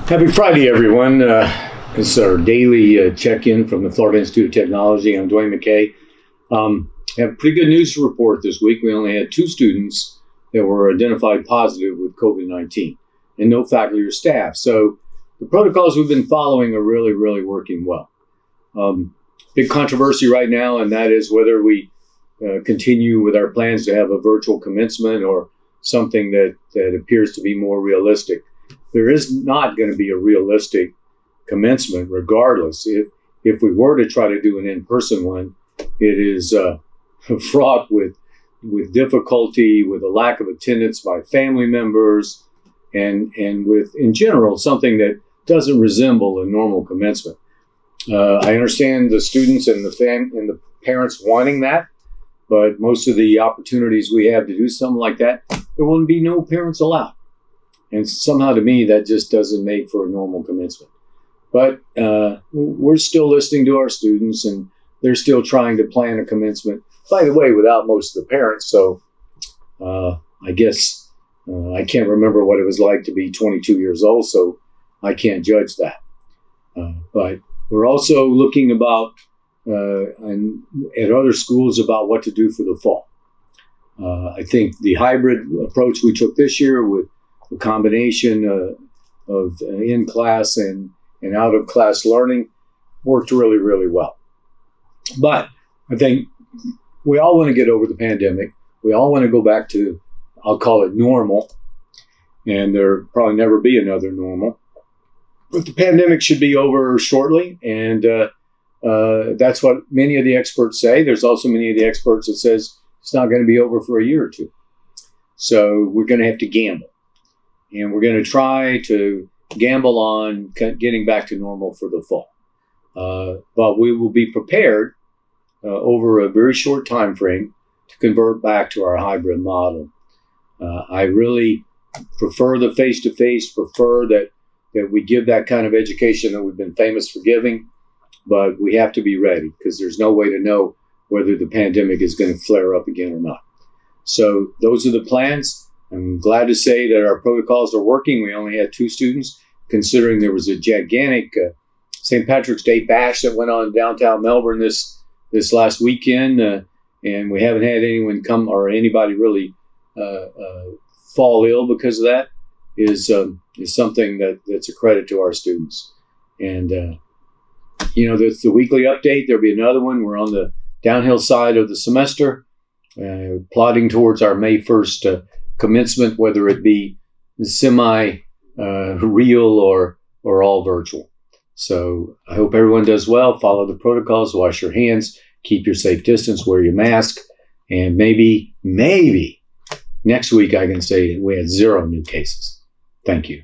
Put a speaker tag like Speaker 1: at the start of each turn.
Speaker 1: Happy Friday, everyone. This is our daily check-in from the Florida Institute of Technology. I'm Dwayne McCay. I have pretty good news to report this week. We only had 2 students that were identified positive with COVID-19 and no faculty or staff. So the protocols we've been following are really working well. Big controversy right now, and that is whether we continue with our plans to have a virtual commencement or something that appears to be more realistic. There is not going to be a realistic commencement regardless. If we were to try to do an in-person one, it is fraught with difficulty, with a lack of attendance by family members, and with, in general, something that doesn't resemble a normal commencement. I understand the students and the parents wanting that, but most of the opportunities we have to do something like that, there wouldn't be no parents allowed. And somehow to me, that just doesn't make for a normal commencement. But we're still listening to our students, and they're still trying to plan a commencement, by the way, without most of the parents. So I guess I can't remember what it was like to be 22 years old, so I can't judge that. But we're also looking at other schools about what to do for the fall. I think the hybrid approach we took this year with a combination of in-class and out-of-class learning worked really well. But I think we all want to get over the pandemic. We all want to go back to, I'll call it normal, and there'll probably never be another normal. But the pandemic should be over shortly, and that's what many of the experts say. There's also many of the experts that says it's not going to be over for a year or two. So we're going to have to gamble. And we're going to try to gamble on getting back to normal for the fall. But we will be prepared over a very short time frame to convert back to our hybrid model. I really prefer the face-to-face, prefer that we give that kind of education that we've been famous for giving, but we have to be ready because there's no way to know whether the pandemic is going to flare up again or not. So those are the plans. I'm glad to say that our protocols are working. We only had 2 students, considering there was a gigantic St. Patrick's Day bash that went on downtown Melbourne this last weekend, and we haven't had anyone come or anybody really fall ill because of that. Is something that's a credit to our students. And that's the weekly update. There'll be another one. We're on the downhill side of the semester, plodding towards our May 1st commencement, whether it be semi real or all virtual. So I hope everyone does well. Follow the protocols, wash your hands, keep your safe distance, wear your mask, and maybe next week I can say we had 0 new cases. Thank you.